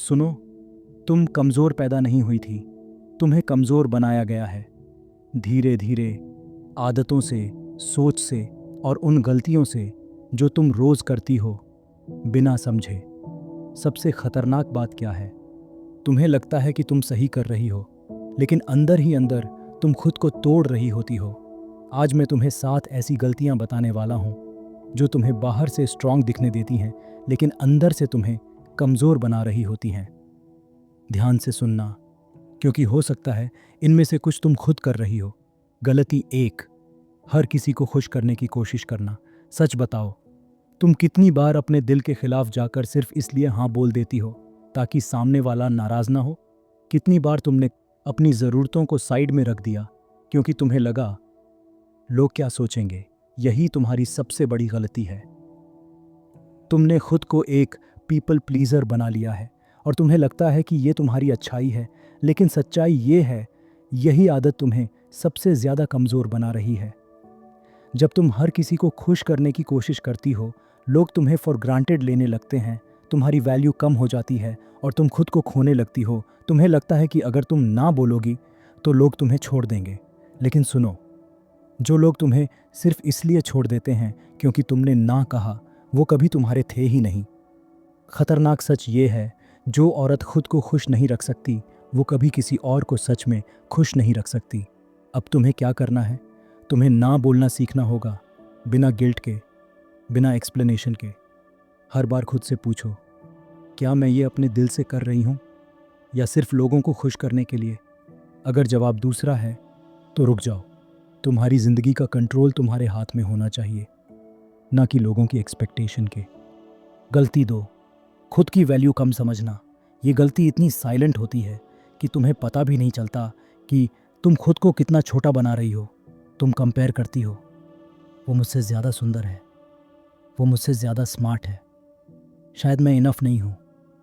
सुनो, तुम कमज़ोर पैदा नहीं हुई थी, तुम्हें कमज़ोर बनाया गया है। धीरे धीरे, आदतों से, सोच से और उन गलतियों से जो तुम रोज़ करती हो, बिना समझे। सबसे खतरनाक बात क्या है? तुम्हें लगता है कि तुम सही कर रही हो, लेकिन अंदर ही अंदर तुम खुद को तोड़ रही होती हो। आज मैं तुम्हें 7 ऐसी गलतियां बताने वाला हूं जो तुम्हें बाहर से स्ट्रांग दिखने देती हैं, लेकिन अंदर से तुम्हें कमज़ोर बना रही होती हैं। ध्यान से सुनना, क्योंकि हो सकता है इनमें से कुछ तुम खुद कर रही हो। गलती 1, हर किसी को खुश करने की कोशिश करना। सच बताओ, तुम कितनी बार अपने दिल के खिलाफ जाकर सिर्फ इसलिए हाँ बोल देती हो ताकि सामने वाला नाराज ना हो? कितनी बार तुमने अपनी ज़रूरतों को साइड में रख दिया क्योंकि तुम्हें लगा लोग क्या सोचेंगे? यही तुम्हारी सबसे बड़ी गलती है। तुमने खुद को एक पीपल प्लीज़र बना लिया है और तुम्हें लगता है कि ये तुम्हारी अच्छाई है, लेकिन सच्चाई ये है, यही आदत तुम्हें सबसे ज़्यादा कमज़ोर बना रही है। जब तुम हर किसी को खुश करने की कोशिश करती हो, लोग तुम्हें फॉर ग्रांटेड लेने लगते हैं, तुम्हारी वैल्यू कम हो जाती है और तुम खुद को खोने लगती हो। तुम्हें लगता है कि अगर तुम ना बोलोगी तो लोग तुम्हें छोड़ देंगे। लेकिन सुनो, जो लोग तुम्हें सिर्फ इसलिए छोड़ देते हैं क्योंकि तुमने ना कहा, वो कभी तुम्हारे थे ही नहीं। खतरनाक सच ये है, जो औरत खुद को खुश नहीं रख सकती, वो कभी किसी और को सच में खुश नहीं रख सकती। अब तुम्हें क्या करना है? तुम्हें ना बोलना सीखना होगा, बिना गिल्ट के, बिना एक्सप्लेनेशन के। हर बार खुद से पूछो, क्या मैं ये अपने दिल से कर रही हूँ या सिर्फ लोगों को खुश करने के लिए? अगर जवाब दूसरा है तो रुक जाओ। तुम्हारी ज़िंदगी का कंट्रोल तुम्हारे हाथ में होना चाहिए, ना कि लोगों की एक्सपेक्टेशन के। गलती 2, खुद की वैल्यू कम समझना। ये गलती इतनी साइलेंट होती है कि तुम्हें पता भी नहीं चलता कि तुम खुद को कितना छोटा बना रही हो। तुम कंपेयर करती हो, वो मुझसे ज़्यादा सुंदर है, वो मुझसे ज़्यादा स्मार्ट है, शायद मैं इनफ नहीं हूँ।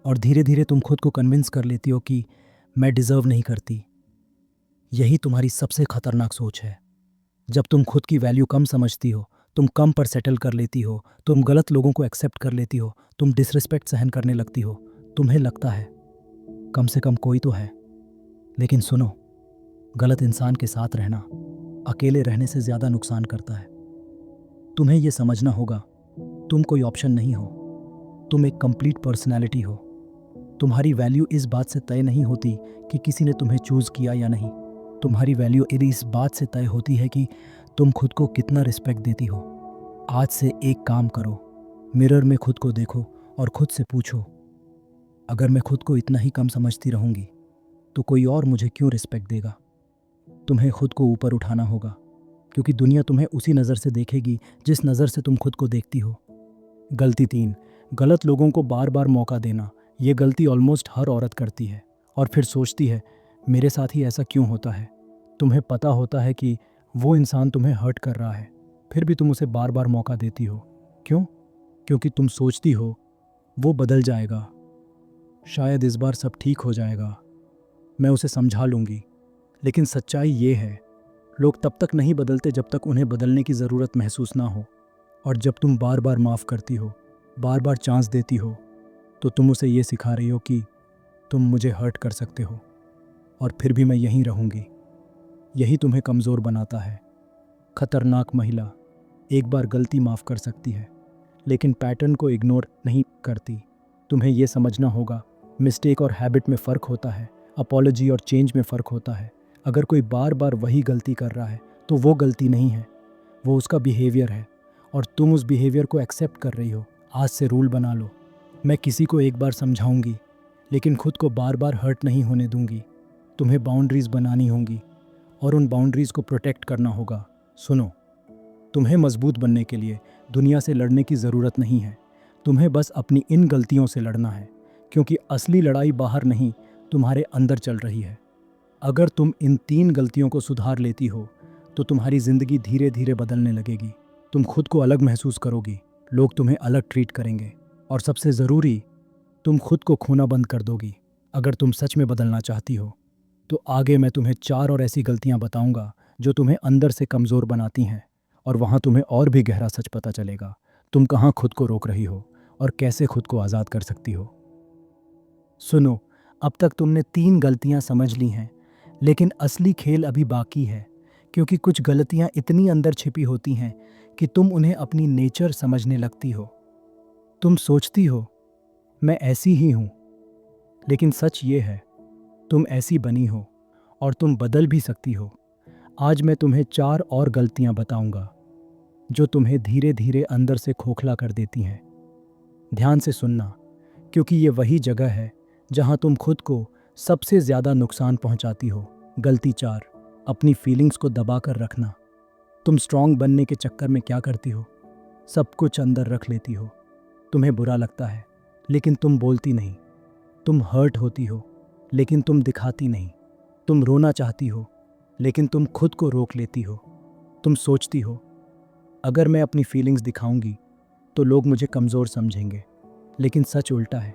और धीरे धीरे तुम खुद को कन्विंस कर लेती हो कि मैं डिज़र्व नहीं करती। यही तुम्हारी सबसे खतरनाक सोच है। जब तुम खुद की वैल्यू कम समझती हो, तुम कम पर सेटल कर लेती हो, तुम गलत लोगों को एक्सेप्ट कर लेती हो, तुम डिसरिस्पेक्ट सहन करने लगती हो। तुम्हें लगता है कम से कम कोई तो है। लेकिन सुनो, गलत इंसान के साथ रहना अकेले रहने से ज़्यादा नुकसान करता है। तुम्हें यह समझना होगा, तुम कोई ऑप्शन नहीं हो, तुम एक कंप्लीट पर्सनैलिटी हो। तुम्हारी वैल्यू इस बात से तय नहीं होती कि किसी ने तुम्हें चूज़ किया या नहीं। तुम्हारी वैल्यू इस बात से तय होती है कि तुम खुद को कितना रिस्पेक्ट देती हो। आज से एक काम करो, मिरर में खुद को देखो और खुद से पूछो, अगर मैं खुद को इतना ही कम समझती रहूँगी तो कोई और मुझे क्यों रिस्पेक्ट देगा? तुम्हें खुद को ऊपर उठाना होगा, क्योंकि दुनिया तुम्हें उसी नज़र से देखेगी जिस नज़र से तुम खुद को देखती हो। गलती 3, गलत लोगों को बार बार मौका देना। ये गलती ऑलमोस्ट हर औरत करती है और फिर सोचती है, मेरे साथ ही ऐसा क्यों होता है? तुम्हें पता होता है कि वो इंसान तुम्हें हर्ट कर रहा है, फिर भी तुम उसे बार बार मौका देती हो। क्यों? क्योंकि तुम सोचती हो वो बदल जाएगा, शायद इस बार सब ठीक हो जाएगा, मैं उसे समझा लूँगी। लेकिन सच्चाई ये है, लोग तब तक नहीं बदलते जब तक उन्हें बदलने की ज़रूरत महसूस ना हो। और जब तुम बार बार माफ़ करती हो, बार बार चांस देती हो, तो तुम उसे ये सिखा रही हो कि तुम मुझे हर्ट कर सकते हो और फिर भी मैं यहीं रहूँगी। यही तुम्हें कमज़ोर बनाता है। खतरनाक महिला एक बार गलती माफ़ कर सकती है, लेकिन पैटर्न को इग्नोर नहीं करती। तुम्हें यह समझना होगा, मिस्टेक और हैबिट में फ़र्क होता है, अपॉलॉजी और चेंज में फ़र्क होता है। अगर कोई बार बार वही गलती कर रहा है तो वो गलती नहीं है, वो उसका बिहेवियर है और तुम उस बिहेवियर को एक्सेप्ट कर रही हो। आज से रूल बना लो, मैं किसी को एक बार समझाऊंगी, लेकिन खुद को बार बार हर्ट नहीं होने दूंगी। तुम्हें बाउंड्रीज़ बनानी होंगी और उन बाउंड्रीज़ को प्रोटेक्ट करना होगा। सुनो, तुम्हें मजबूत बनने के लिए दुनिया से लड़ने की ज़रूरत नहीं है, तुम्हें बस अपनी इन गलतियों से लड़ना है, क्योंकि असली लड़ाई बाहर नहीं, तुम्हारे अंदर चल रही है। अगर तुम इन 3 गलतियों को सुधार लेती हो तो तुम्हारी ज़िंदगी धीरे धीरे बदलने लगेगी। तुम खुद को अलग महसूस करोगी, लोग तुम्हें अलग ट्रीट करेंगे और सबसे ज़रूरी, तुम खुद को खोना बंद कर दोगी। अगर तुम सच में बदलना चाहती हो तो आगे मैं तुम्हें 4 और ऐसी गलतियां बताऊंगा जो तुम्हें अंदर से कमज़ोर बनाती हैं, और वहाँ तुम्हें और भी गहरा सच पता चलेगा, तुम कहाँ खुद को रोक रही हो और कैसे खुद को आज़ाद कर सकती हो। सुनो, अब तक तुमने 3 गलतियां समझ ली हैं, लेकिन असली खेल अभी बाकी है, क्योंकि कुछ गलतियां इतनी अंदर छिपी होती हैं कि तुम उन्हें अपनी नेचर समझने लगती हो। तुम सोचती हो, मैं ऐसी ही हूं, लेकिन सच ये है, तुम ऐसी बनी हो और तुम बदल भी सकती हो। आज मैं तुम्हें 4 और गलतियां बताऊंगा, जो तुम्हें धीरे धीरे अंदर से खोखला कर देती हैं। ध्यान से सुनना, क्योंकि ये वही जगह है जहां तुम खुद को सबसे ज़्यादा नुकसान पहुंचाती हो। गलती 4, अपनी फीलिंग्स को दबा कर रखना। तुम स्ट्रांग बनने के चक्कर में क्या करती हो? सब कुछ अंदर रख लेती हो। तुम्हें बुरा लगता है, लेकिन तुम बोलती नहीं। तुम हर्ट होती हो, लेकिन तुम दिखाती नहीं। तुम रोना चाहती हो, लेकिन तुम खुद को रोक लेती हो। तुम सोचती हो, अगर मैं अपनी फीलिंग्स दिखाऊंगी तो लोग मुझे कमज़ोर समझेंगे, लेकिन सच उल्टा है।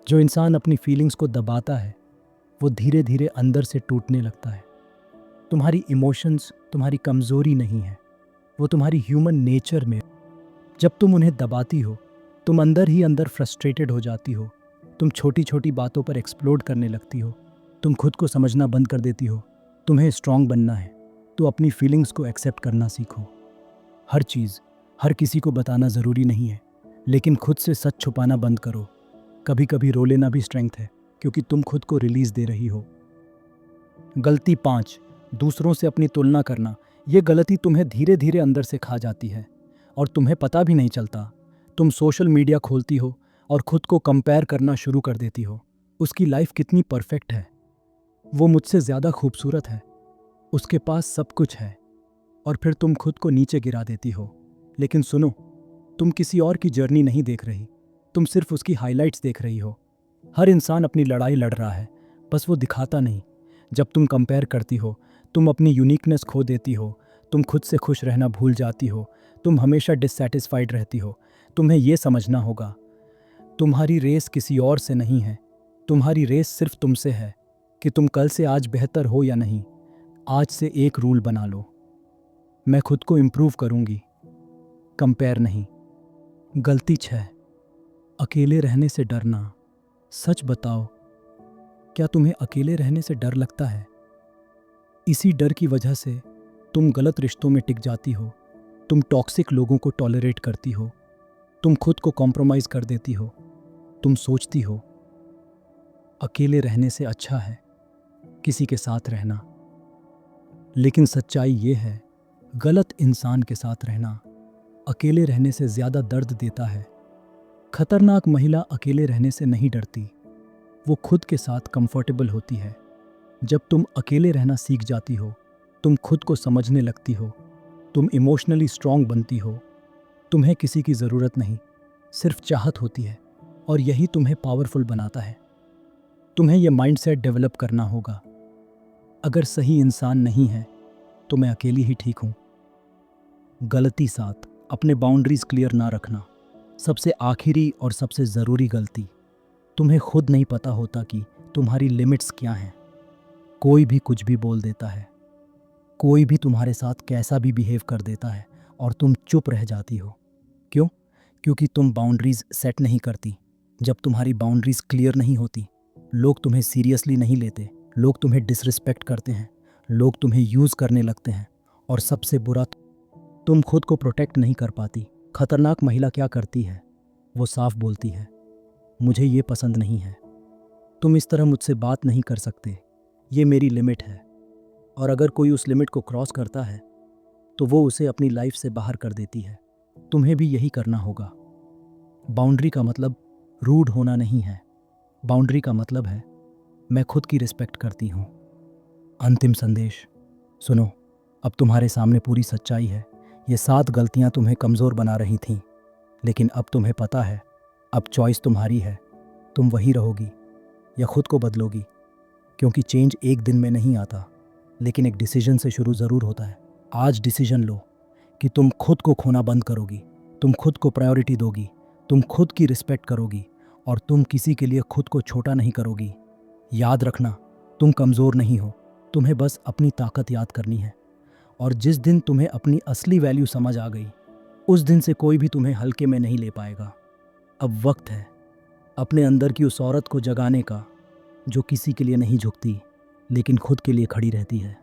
जो इंसान अपनी फीलिंग्स को दबाता है, वो धीरे धीरे अंदर से टूटने लगता है। तुम्हारी इमोशंस तुम्हारी कमज़ोरी नहीं है, वो तुम्हारी ह्यूमन नेचर में। जब तुम उन्हें दबाती हो, तुम अंदर ही अंदर फ्रस्ट्रेटेड हो जाती हो। तुम छोटी छोटी बातों पर एक्सप्लोड करने लगती हो। तुम खुद को समझना बंद कर देती हो। तुम्हें स्ट्रांग बनना है तो अपनी फीलिंग्स को एक्सेप्ट करना सीखो। हर चीज़ हर किसी को बताना ज़रूरी नहीं है, लेकिन खुद से सच छुपाना बंद करो। कभी कभी रो लेना भी स्ट्रेंथ है, क्योंकि तुम खुद को रिलीज़ दे रही हो। गलती 5, दूसरों से अपनी तुलना करना। ये गलती तुम्हें धीरे धीरे अंदर से खा जाती है और तुम्हें पता भी नहीं चलता। तुम सोशल मीडिया खोलती हो और खुद को कंपेयर करना शुरू कर देती हो। उसकी लाइफ कितनी परफेक्ट है, वो मुझसे ज़्यादा खूबसूरत है, उसके पास सब कुछ है। और फिर तुम खुद को नीचे गिरा देती हो। लेकिन सुनो, तुम किसी और की जर्नी नहीं देख रही, तुम सिर्फ उसकी हाइलाइट्स देख रही हो। हर इंसान अपनी लड़ाई लड़ रहा है, बस वो दिखाता नहीं। जब तुम कंपेयर करती हो, तुम अपनी यूनिकनेस खो देती हो। तुम खुद से खुश रहना भूल जाती हो। तुम हमेशा डिससैटिस्फाइड रहती हो। तुम्हें ये समझना होगा, तुम्हारी रेस किसी और से नहीं है। तुम्हारी रेस सिर्फ तुमसे है कि तुम कल से आज बेहतर हो या नहीं। आज से एक रूल बना लो, मैं खुद को इम्प्रूव करूंगी, कंपेयर नहीं। गलती 6, अकेले रहने से डरना। सच बताओ, क्या तुम्हें अकेले रहने से डर लगता है? इसी डर की वजह से तुम गलत रिश्तों में टिक जाती हो। तुम टॉक्सिक लोगों को टॉलरेट करती हो। तुम खुद को कॉम्प्रोमाइज़ कर देती हो। तुम सोचती हो, अकेले रहने से अच्छा है किसी के साथ रहना। लेकिन सच्चाई ये है, गलत इंसान के साथ रहना अकेले रहने से ज़्यादा दर्द देता है। खतरनाक महिला अकेले रहने से नहीं डरती, वो खुद के साथ कंफर्टेबल होती है। जब तुम अकेले रहना सीख जाती हो, तुम खुद को समझने लगती हो। तुम इमोशनली स्ट्रांग बनती हो। तुम्हें किसी की ज़रूरत नहीं, सिर्फ चाहत होती है, और यही तुम्हें पावरफुल बनाता है। तुम्हें यह माइंडसेट डेवलप करना होगा, अगर सही इंसान नहीं है तो मैं अकेली ही ठीक हूँ। गलती 7, अपने बाउंड्रीज क्लियर ना रखना। सबसे आखिरी और सबसे ज़रूरी गलती, तुम्हें खुद नहीं पता होता कि तुम्हारी लिमिट्स क्या हैं। कोई भी कुछ भी बोल देता है, कोई भी तुम्हारे साथ कैसा भी बिहेव कर देता है, और तुम चुप रह जाती हो। क्यों? क्योंकि तुम बाउंड्रीज सेट नहीं करती। जब तुम्हारी बाउंड्रीज क्लियर नहीं होती, लोग तुम्हें सीरियसली नहीं लेते, लोग तुम्हें डिसरिस्पेक्ट करते हैं, लोग तुम्हें यूज़ करने लगते हैं, और सबसे बुरा, तुम खुद को प्रोटेक्ट नहीं कर पाती। खतरनाक महिला क्या करती है? वो साफ बोलती है, मुझे ये पसंद नहीं है, तुम इस तरह मुझसे बात नहीं कर सकते, ये मेरी लिमिट है। और अगर कोई उस लिमिट को क्रॉस करता है तो वो उसे अपनी लाइफ से बाहर कर देती है। तुम्हें भी यही करना होगा। बाउंड्री का मतलब रूड होना नहीं है, बाउंड्री का मतलब है मैं खुद की रिस्पेक्ट करती हूँ। अंतिम संदेश सुनो, अब तुम्हारे सामने पूरी सच्चाई है। ये 7 गलतियाँ तुम्हें कमज़ोर बना रही थीं, लेकिन अब तुम्हें पता है, अब चॉइस तुम्हारी है। तुम वही रहोगी या खुद को बदलोगी, क्योंकि चेंज एक दिन में नहीं आता, लेकिन एक डिसीजन से शुरू ज़रूर होता है। आज डिसीजन लो कि तुम खुद को खोना बंद करोगी, तुम खुद को प्रायोरिटी दोगी, तुम खुद की रिस्पेक्ट करोगी, और तुम किसी के लिए खुद को छोटा नहीं करोगी। याद रखना, तुम कमज़ोर नहीं हो, तुम्हें बस अपनी ताकत याद करनी है। और जिस दिन तुम्हें अपनी असली वैल्यू समझ आ गई, उस दिन से कोई भी तुम्हें हल्के में नहीं ले पाएगा। अब वक्त है अपने अंदर की उस औरत को जगाने का जो किसी के लिए नहीं झुकती लेकिन खुद के लिए खड़ी रहती है।